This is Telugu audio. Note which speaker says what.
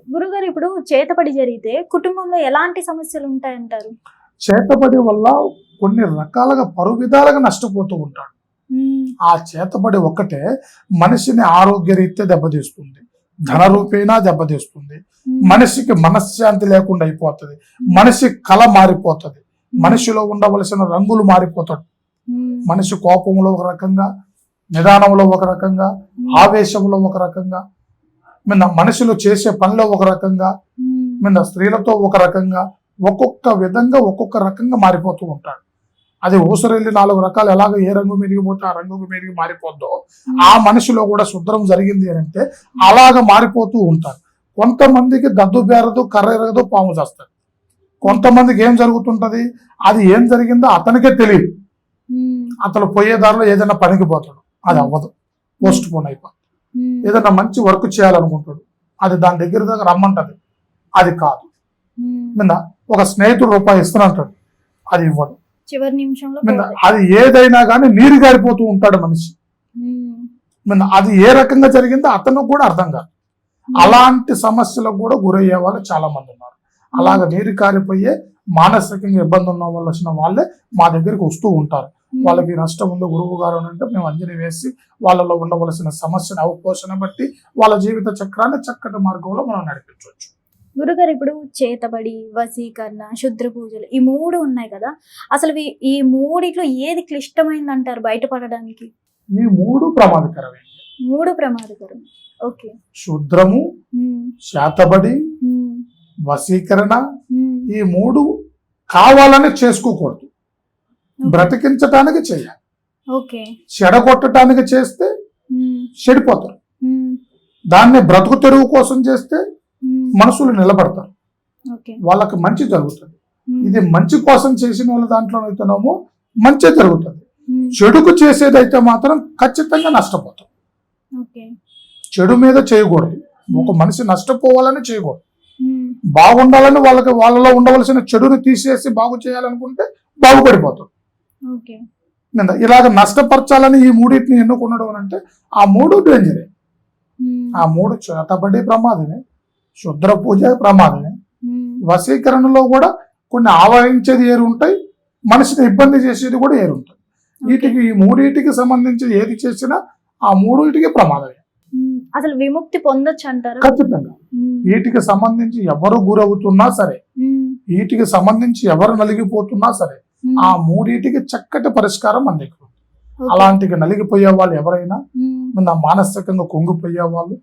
Speaker 1: గురుగారు ఇప్పుడు చేతబడి జరిగితే కుటుంబంలో ఎలాంటి సమస్యలు ఉంటాయంటారు?
Speaker 2: చేతబడి వల్ల కొన్ని రకాలుగా పలు విధాలుగా నష్టపోతూ ఉంటాడు. ఆ చేతబడి ఒక్కటే మనిషిని ఆరోగ్యరీత్యా దెబ్బతీస్తుంది, ధన రూపేణా దెబ్బతీస్తుంది, మనిషికి మనశ్శాంతి లేకుండా అయిపోతుంది, మనిషి కళ మారిపోతుంది, మనిషిలో ఉండవలసిన రంగులు మారిపోతాడు. మనిషి కోపంలో ఒక రకంగా, నిదానంలో ఒక రకంగా, ఆవేశంలో ఒక రకంగా, మనిషిలో చేసే పనిలో ఒక రకంగా, స్త్రీలతో ఒక రకంగా, ఒక్కొక్క విధంగా ఒక్కొక్క రకంగా మారిపోతూ ఉంటాడు. అది ఊసరెళ్ళి 4 రకాలు ఎలాగ ఏ రంగు మెరిగిపోతే ఆ రంగు మెరిగి మారిపోద్దో ఆ మనిషిలో కూడా శుద్రం జరిగింది అని అంటే అలాగ మారిపోతూ ఉంటారు. కొంతమందికి దద్దు బేరదు, కర్ర ఎరగదు, పాము చేస్తారు. కొంతమందికి ఏం జరుగుతుంటది, అది ఏం జరిగిందో అతనికే తెలియదు. అతను పోయే దారిలో ఏదైనా పనికి పోతాడు, అది అవ్వదు, పోస్ట్ పోన్ అయిపోతుంది. ఏదైనా మంచి వర్క్ చేయాలనుకుంటాడు, అది దాని దగ్గర దగ్గర రమ్మంటది, అది కాదు. ఒక స్నేహితుడు రూపాయి ఇస్తున్నట్టాడు, అది ఇవ్వడు.
Speaker 1: చివరి నిమిషంలో
Speaker 2: అది ఏదైనా కానీ నీరు గారిపోతూ ఉంటాడు మనిషి. అది ఏ రకంగా జరిగిందో అతను కూడా అర్థం కాదు. అలాంటి సమస్యలకు కూడా గురయ్యే వాళ్ళు చాలా మంది ఉన్నారు. అలాగ నీరు కారిపోయే మానసికంగా ఇబ్బంది ఉన్న వాళ్ళు వచ్చిన వాళ్ళే మా దగ్గరికి వస్తూ ఉంటారు. వాళ్ళకి నష్టం ఉందో గురువు గారు అంటే మేము అంజని వేసి వాళ్ళలో ఉండవలసిన సమస్యను అవపోషణ బట్టి వాళ్ళ జీవిత చక్రాన్ని చక్కటి మార్గంలో మనం నడిపించవచ్చు.
Speaker 1: గురుగారు ఇప్పుడు చేతబడి, వశీకరణ, శుద్ర పూజలు ఈ 3 ఉన్నాయి కదా, అసలు ఈ 3 ఏది క్లిష్టమైంది అంటారు బయటపడడానికి?
Speaker 2: ఈ 3 ప్రమాదకరమే.
Speaker 1: 3 ప్రమాదకరం. ఓకే.
Speaker 2: శుద్రము, శాతబడి, వశీకరణ, ఈ 3 కావాలని చేసుకోకూడదు, బ్రతికించటానికి చేయాలి.
Speaker 1: ఓకే.
Speaker 2: చెడగొట్టడానికి చేస్తే చెడిపోతారు. దాన్ని బ్రతుకు తెరువు కోసం చేస్తే మనసులు నిలబడతారు, వాళ్ళకి మంచి జరుగుతుంది. ఇది మంచి కోసం చేసిన వాళ్ళ దాంట్లో అయితేనేమో మంచి జరుగుతుంది, చెడుకు చేసేదైతే మాత్రం ఖచ్చితంగా నష్టపోతాం. చెడు మీద చేయకూడదు, ఒక మనిషి నష్టపోవాలని చేయకూడదు, బాగుండాలని వాళ్ళలో ఉండవలసిన చెడుని తీసేసి బాగు చేయాలనుకుంటే బాగుపడిపోతాం. ఇలాగ నష్టపరచాలని ఈ 3 ఎన్నుకున్నాడు అని అంటే ఆ 3 డేంజరే. ఆ 3 చేతబడి ప్రమాదమే, శుద్ర పూజ ప్రమాదమే, వశీకరణలో కూడా కొన్ని ఆవరించేది ఏరు ఉంటాయి, మనిషిని ఇబ్బంది చేసేది కూడా ఏరు ఉంటాయి. వీటికి ఈ 3 సంబంధించి ఏది చేసినా ఆ 3 ప్రమాదమే.
Speaker 1: అసలు విముక్తి పొందొచ్చు అంటారు?
Speaker 2: ఖచ్చితంగా. వీటికి సంబంధించి ఎవరు గురవుతున్నా సరే, వీటికి సంబంధించి ఎవరు నలిగిపోతున్నా సరే, ఆ 3 చక్కటి పరిష్కారం మన దగ్గర. అలాంటికి నలిగిపోయే వాళ్ళు ఎవరైనా, మానసికంగా కుంగిపోయే వాళ్ళు,